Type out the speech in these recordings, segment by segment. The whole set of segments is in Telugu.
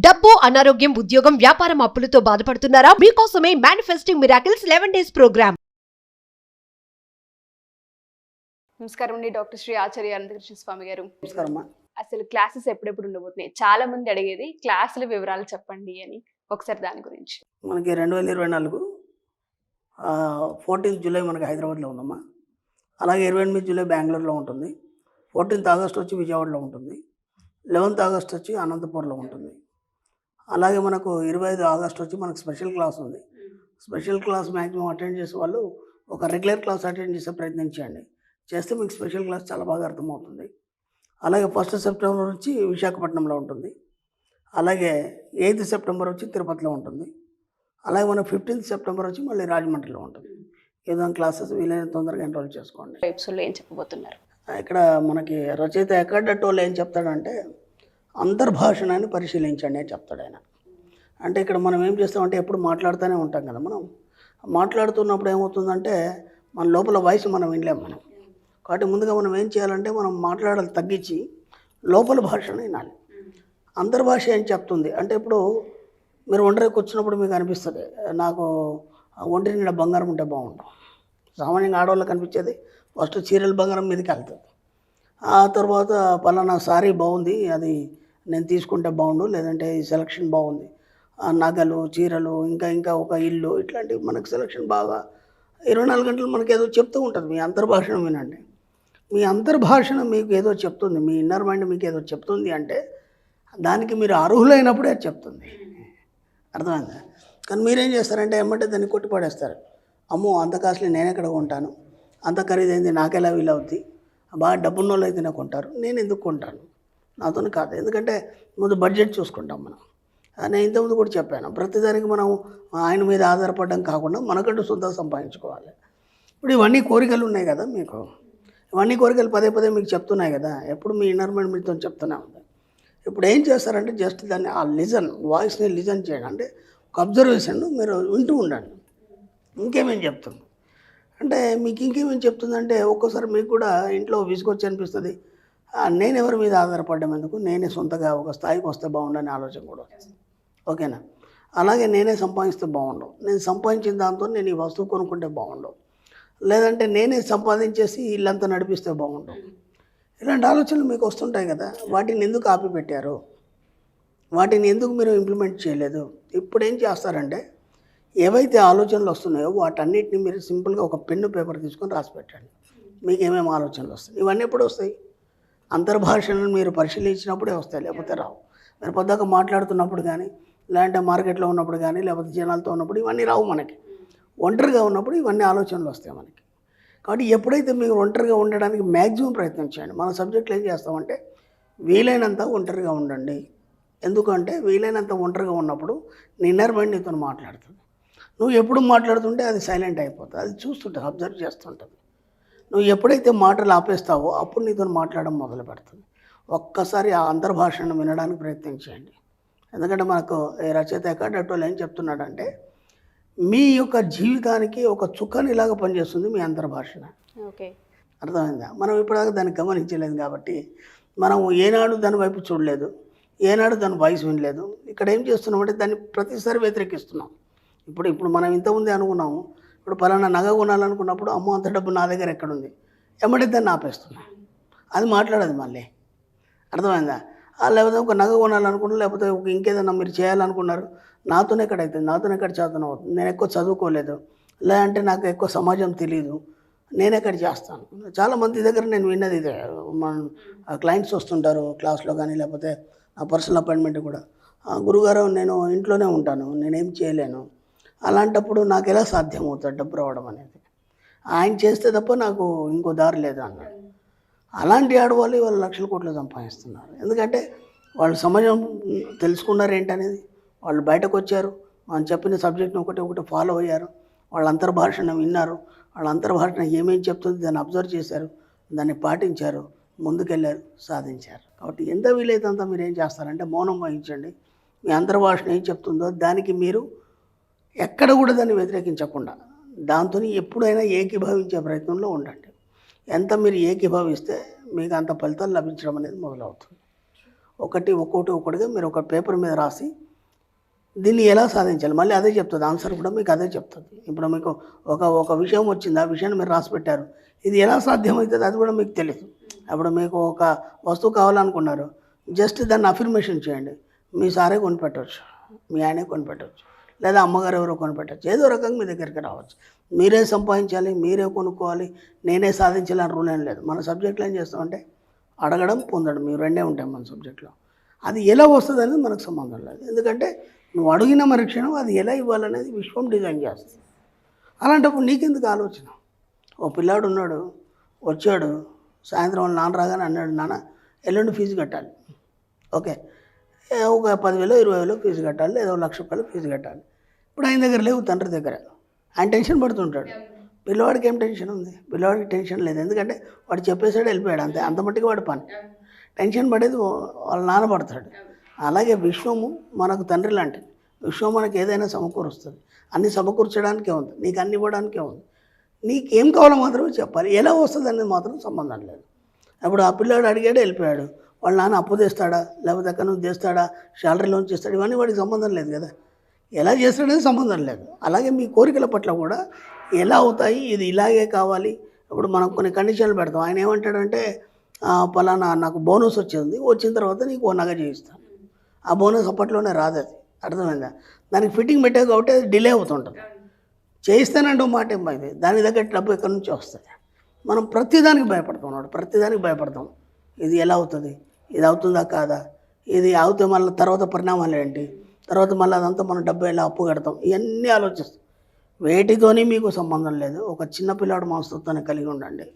డబ్బు, అనారోగ్యం, ఉద్యోగం, వ్యాపారం, అప్పులతో బాధపడుతున్నారా? మీకోసమే మేనిఫెస్టింగ్ మిరాకిల్స్ 11 డేస్ ప్రోగ్రామ్. నమస్కారం అండి డాక్టర్ శ్రీ ఆచార్య అనంతకృష్ణ స్వామి గారు. నమస్కారం. అసలు క్లాసెస్ ఎప్పుడెప్పుడు ఉండబోతున్నాయి? చాలా మంది అడిగేది క్లాసుల వివరాలు చెప్పండి అని. ఒకసారి దాని గురించి. మనకి 2024 14th జూలై మనకి హైదరాబాద్లో ఉందమ్మా. అలాగే 28 జూలై బెంగళూరులో ఉంటుంది. 14th ఆగస్ట్ వచ్చి విజయవాడలో ఉంటుంది. 11th ఆగస్ట్ వచ్చి అనంతపూర్లో ఉంటుంది. అలాగే మనకు 25 ఆగస్ట్ వచ్చి మనకు స్పెషల్ క్లాస్ ఉంది. స్పెషల్ క్లాస్ మ్యాక్సిమం అటెండ్ చేసే వాళ్ళు ఒక రెగ్యులర్ క్లాస్ అటెండ్ చేసే ప్రయత్నం చేయండి. చేస్తే మీకు స్పెషల్ క్లాస్ చాలా బాగా అర్థమవుతుంది. అలాగే 1 సెప్టెంబర్ నుంచి విశాఖపట్నంలో ఉంటుంది. అలాగే 8 సెప్టెంబర్ వచ్చి తిరుపతిలో ఉంటుంది. అలాగే మన 15th సెప్టెంబర్ వచ్చి మళ్ళీ రాజమండ్రిలో ఉంటుంది. ఏదైనా క్లాసెస్ వీలైన తొందరగా ఎన్రోల్ చేసుకోండి. ఎపిసోడ్లో ఏం చెప్పబోతున్నారు? ఇక్కడ మనకి రచయిత ఎక్కడట్ వాళ్ళు ఏం చెప్తాడంటే అంతర్భాషణాన్ని పరిశీలించండి అని చెప్తాడు ఆయన. అంటే ఇక్కడ మనం ఏం చేస్తామంటే ఎప్పుడు మాట్లాడుతూనే ఉంటాం కదా. మనం మాట్లాడుతున్నప్పుడు ఏమవుతుందంటే మన లోపల వాయిస్ మనం వినలేము మనం. కాబట్టి ముందుగా మనం ఏం చేయాలంటే మనం మాట్లాడాలి తగ్గించి లోపల భాషను వినాలి. అంతర్భాష ఏం చెప్తుంది అంటే ఇప్పుడు మీరు ఒంటరికి వచ్చినప్పుడు మీకు అనిపిస్తుంది నాకు ఒంటి నిండా బంగారం ఉంటే బాగుంటాం. సామాన్యంగా ఆడవాళ్ళకి కనిపించేది ఫస్ట్ చీరల బంగారం మీదకి వెళ్తుంది. ఆ తర్వాత పలానా సారీ బాగుంది, అది నేను తీసుకుంటే బాగుండు, లేదంటే ఈ సెలక్షన్ బాగుంది, నగలు, చీరలు, ఇంకా ఒక ఇల్లు, ఇట్లాంటివి మనకు సెలక్షన్ బాగా 24 గంటలు మనకి ఏదో చెప్తూ ఉంటుంది. మీ అంతర్భాషణ వినండి. మీ అంతర్భాషణ మీకు ఏదో చెప్తుంది, మీ ఇన్నర్ మైండ్ మీకు ఏదో చెప్తుంది అంటే దానికి మీరు అర్హులైనప్పుడే అది చెప్తుంది. అర్థమైందా? కానీ మీరేం చేస్తారంటే ఏమంటే దాన్ని కొట్టిపడేస్తారు. అమ్మో అంత కాస్ట్లీ నేను ఎక్కడ కొంటాను, అంత ఖరీదైంది నాకెలా వీలవుద్ది, బాగా డబ్బున్నోళ్ళు అయితేనే కొంటారు, నేను ఎందుకు కొంటాను, నాతో కాదు. ఎందుకంటే ముందు బడ్జెట్ చూసుకుంటాం మనం. నేను ఇంతకుముందు కూడా చెప్పాను, ప్రతిదానికి మనం ఆయన మీద ఆధారపడడం కాకుండా మనకంటూ సొంతంగా సంపాదించుకోవాలి. ఇప్పుడు ఇవన్నీ కోరికలు ఉన్నాయి కదా మీకు, ఇవన్నీ కోరికలు పదే పదే మీకు చెప్తున్నాయి కదా, ఎప్పుడు మీ ఇన్నర్ మైండ్ మీతో చెప్తూనే ఉంది. ఇప్పుడు ఏం చేస్తారంటే జస్ట్ దాన్ని ఆ వాయిస్ని లిజన్ చేయండి. అంటే ఒక అబ్జర్వేషన్ మీరు వింటూ ఉండండి. ఇంకేమేం చెప్తుంది అంటే మీకు ఇంకేమేం చెప్తుందంటే ఒక్కోసారి మీకు కూడా ఇంట్లో విసుగొచ్చి అనిపిస్తుంది, నేను ఎవరి మీద ఆధారపడడం ఎందుకు, నేనే సొంతగా ఒక స్థాయికి వస్తే బాగుండని ఆలోచన కూడా వస్తుంది. ఓకేనా? అలాగే నేనే సంపాదిస్తే బాగుండవు, నేను సంపాదించిన దాంతో నేను ఈ వస్తువు కొనుక్కుంటే బాగుండవు, లేదంటే నేనే సంపాదించేసి ఇల్లంతా నడిపిస్తే బాగుండవు. ఇలాంటి ఆలోచనలు మీకు వస్తుంటాయి కదా. వాటిని ఎందుకు ఆపిపెట్టారు, వాటిని ఎందుకు మీరు ఇంప్లిమెంట్ చేయలేదు? ఇప్పుడు ఏం చేస్తారంటే ఏవైతే ఆలోచనలు వస్తున్నాయో వాటన్నిటిని మీరు సింపుల్గా ఒక పెన్ను పేపర్ తీసుకొని రాసి పెట్టండి. మీకు ఏమేమి ఆలోచనలు వస్తాయి, ఇవన్నీ ఎప్పుడు వస్తాయి? అంతర్భాషను మీరు పరిశీలించినప్పుడే వస్తాయి, లేకపోతే రావు. మీరు పొద్దాక మాట్లాడుతున్నప్పుడు కానీ, లేదంటే మార్కెట్లో ఉన్నప్పుడు కానీ, లేకపోతే జనాలతో ఉన్నప్పుడు ఇవన్నీ రావు మనకి. ఒంటరిగా ఉన్నప్పుడు ఇవన్నీ ఆలోచనలు వస్తాయి మనకి. కాబట్టి ఎప్పుడైతే మీరు ఒంటరిగా ఉండడానికి మ్యాక్సిమం ప్రయత్నించండి. మన సబ్జెక్టులు ఏం చేస్తామంటే వీలైనంత ఒంటరిగా ఉండండి. ఎందుకంటే వీలైనంత ఒంటరిగా ఉన్నప్పుడు నీ ఇన్నర్ మైండ్ నీతో మాట్లాడుతుంది. నువ్వు ఎప్పుడు మాట్లాడుతుంటే అది సైలెంట్ అయిపోతుంది, అది చూస్తుంటుంది, అబ్జర్వ్ చేస్తుంటుంది. నువ్వు ఎప్పుడైతే మాటలు ఆపేస్తావో అప్పుడు నీతో మాట్లాడడం మొదలు పెడుతుంది. ఒక్కసారి ఆ అంతర్భాషను వినడానికి ప్రయత్నించండి. ఎందుకంటే మనకు రచయిత ఎక్కడట్టు ఏం చెప్తున్నాడంటే మీ యొక్క జీవితానికి ఒక చుక్కనిలాగా పనిచేస్తుంది మీ అంతర్భాషణ. ఓకే, అర్థమైందా? మనం ఇప్పటిదాకా దాన్ని గమనించలేదు కాబట్టి మనం ఏనాడు దాని వైపు చూడలేదు, ఏనాడు దాని వాయిస్ వినలేదు. ఇక్కడ ఏం చేస్తున్నామంటే దాన్ని ప్రతిసారి వ్యతిరేకిస్తున్నాం. ఇప్పుడు మనం ఇంతకుముందే అనుకున్నాము, ఇప్పుడు పలానా నగ కొనాలనుకున్నప్పుడు అమ్మో అంత డబ్బు నా దగ్గర ఎక్కడుంది, ఎమ్మటే దాన్ని ఆపేస్తున్నాం. అది మాట్లాడదు మళ్ళీ. అర్థమైందా? లేకపోతే ఒక నగ కొనాలనుకున్నారు, లేకపోతే ఇంకేదన్నా మీరు చేయాలనుకున్నారు, నాతోనే ఎక్కడ అవుతుంది, నాతోనే ఎక్కడ చదువు అవుతుంది, నేను ఎక్కువ చదువుకోలేదు, లేదంటే నాకు ఎక్కువ సమాజం తెలియదు, నేను ఎక్కడ చేస్తాను. చాలామంది దగ్గర నేను విన్నది ఇదే. మన క్లయింట్స్ వస్తుంటారు క్లాస్లో కానీ, లేకపోతే నా పర్సనల్ అపాయింట్మెంట్ కూడా, గురుగారు నేను ఇంట్లోనే ఉంటాను, నేనేం చేయలేను, అలాంటప్పుడు నాకు ఎలా సాధ్యమవుతుంది డబ్బు రావడం అనేది, ఆయన చేస్తే తప్ప నాకు ఇంకో దారి లేదు అన్నాడు. అలాంటి ఆడవాళ్ళు వాళ్ళు లక్షల కోట్లు సంపాదిస్తున్నారు. ఎందుకంటే వాళ్ళు సమాజం తెలుసుకున్నారు ఏంటనేది, వాళ్ళు బయటకు వచ్చారు, మనం చెప్పిన సబ్జెక్ట్ని ఒకటి ఫాలో అయ్యారు, వాళ్ళ అంతర్భాషణ విన్నారు, వాళ్ళ అంతర్భాషణ ఏమేమి చెప్తుంది దాన్ని అబ్జర్వ్ చేశారు, దాన్ని పాటించారు, ముందుకెళ్ళారు, సాధించారు. కాబట్టి ఎంత వీలైతే అంత మీరు ఏం చేస్తారంటే మౌనం వహించండి. మీ అంతర్భాషణ ఏం చెప్తుందో దానికి మీరు ఎక్కడ కూడా దాన్ని వ్యతిరేకించకుండా దాంతో ఎప్పుడైనా ఏకీభవించే ప్రయత్నంలో ఉండండి. ఎంత మీరు ఏకీభవిస్తే మీకు అంత ఫలితాలు లభించడం అనేది మొదలవుతుంది. ఒక్కొక్కటిగా మీరు ఒక పేపర్ మీద రాసి దీన్ని ఎలా సాధించాలి మళ్ళీ అదే చెప్తుంది, ఆన్సర్ కూడా మీకు అదే చెప్తుంది. ఇప్పుడు మీకు ఒక విషయం వచ్చింది, ఆ విషయాన్ని మీరు రాసి పెట్టారు, ఇది ఎలా సాధ్యమవుతుంది అది కూడా మీకు తెలియదు. అప్పుడు మీకు ఒక వస్తువు కావాలనుకున్నారు, జస్ట్ దాన్ని అఫర్మేషన్ చేయండి, మీ సారే కొనిపెట్టవచ్చు, మీ ఆయనే కొనిపెట్టవచ్చు, లేదా అమ్మగారు ఎవరో కొనిపెట్టవచ్చు, ఏదో రకంగా మీ దగ్గరికి రావచ్చు. మీరే సంపాదించాలి, మీరే కొనుక్కోవాలి, నేనే సాధించాలి అని రూల్ ఏం లేదు. మన సబ్జెక్ట్లో ఏం చేస్తామంటే అడగడం, పొందడం, ఇవి రెండే ఉంటాయి మన సబ్జెక్ట్లో. అది ఎలా వస్తుంది అనేది మనకు సంబంధం లేదు, ఎందుకంటే నువ్వు అడిగిన మరుక్షణం అది ఎలా ఇవ్వాలనేది విశ్వం డిజైన్ చేస్తుంది. అలాంటప్పుడు నీకెందుకు ఆలోచన? ఓ పిల్లాడు ఉన్నాడు, వచ్చాడు, సాయంత్రం వాళ్ళ నాన్న రాగానే అన్నాడు, నాన్న ఎల్లుండి ఫీజు కట్టాలి. ఓకే, ఒక 10,000 20,000 ఫీజు కట్టాలి, లేదా 1,00,000 రూపాయలు ఫీజు కట్టాలి. ఇప్పుడు ఆయన దగ్గర లేవు, తండ్రి దగ్గర. ఆయన టెన్షన్ పడుతుంటాడు. పిల్లవాడికి ఏం టెన్షన్ ఉంది? పిల్లవాడికి టెన్షన్ లేదు, ఎందుకంటే వాడు చెప్పేసాడు, వెళ్ళిపోయాడు, అంత మట్టికి వాడు పని. టెన్షన్ పడేది వాళ్ళ నాన్న పడతాడు. అలాగే విశ్వము మనకు తండ్రి లాంటిది. విశ్వం మనకి ఏదైనా సమకూరుస్తుంది, అన్ని సమకూర్చడానికే ఉంది, నీకు అన్ని ఇవ్వడానికే ఉంది. నీకేం కావాలో మాత్రమే చెప్పాలి, ఎలా వస్తుంది అనేది మాత్రం సంబంధం లేదు. అప్పుడు ఆ పిల్లాడు అడిగాడు, వెళ్ళిపోయాడు. వాళ్ళ నాన్న అప్పు తెస్తాడా, లేకపోతే అక్కడ నుంచి తెస్తాడా, శాలరీలోంచి ఇస్తాడు, ఇవన్నీ వాడికి సంబంధం లేదు కదా, ఎలా చేస్తాడనేది సంబంధం లేదు. అలాగే మీ కోరికల పట్ల కూడా ఎలా అవుతాయి, ఇది ఇలాగే కావాలి. ఇప్పుడు మనం కొన్ని కండిషన్లు పెడతాం. ఆయన ఏమంటాడంటే, పలానా నాకు బోనస్ వచ్చింది, వచ్చిన తర్వాత నీకు ఓ నగ చేయిస్తాను. ఆ బోనస్ అప్పట్లోనే రాదు, అది అర్థమైందా? దానికి ఫిట్టింగ్ పెట్టావు కాబట్టి అది డిలే అవుతుంటుంది. చేయిస్తానంటే మాట ఏం ఇది, దాని దగ్గర డబ్బు ఎక్కడి నుంచి వస్తుంది. మనం ప్రతిదానికి భయపడుతున్నాడు, ప్రతిదానికి భయపడతాం. ఇది ఎలా అవుతుంది, ఇది అవుతుందా కాదా, ఇది అవుతే మళ్ళీ తర్వాత పరిణామాలు ఏంటి, తర్వాత మళ్ళీ అదంతా మనం డబ్బు ఎలా అప్పు కడతాం, ఇవన్నీ ఆలోచిస్తాం. వేటితోని మీకు సంబంధం లేదు. ఒక చిన్నపిల్లాడు మనస్తత్వాన్ని కలిగి ఉండండి,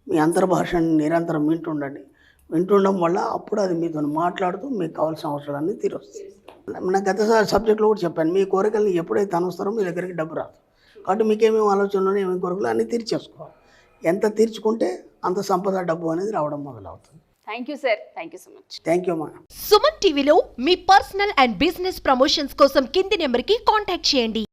మీ అంతర్భాషని నిరంతరం వింటుండడం వల్ల అప్పుడు అది మీతో మాట్లాడుతూ మీకు కావాల్సిన అవసరాలన్నీ తీరొస్తాయి. నా గత సబ్జెక్ట్లో కూడా చెప్పాను, మీ కోరికల్ని ఎప్పుడైతే అనుస్తారో మీ దగ్గరికి డబ్బు రాదు. కాబట్టి మీకేమేమి ఆలోచనలు, ఏమేమి కోరికలు అన్నీ తీర్చేసుకోవాలి. ఎంత తీర్చుకుంటే అంత సంపద, డబ్బు అనేది రావడం మొదలవుతుంది. Thank you sir, thank you so much. Thank you అమ్మా. సుమన్ టీవీలో మీ పర్సనల్ అండ్ బిజినెస్ ప్రమోషన్స్ కోసం కింది నెంబర్కి కాంటాక్ట్ చేయండి.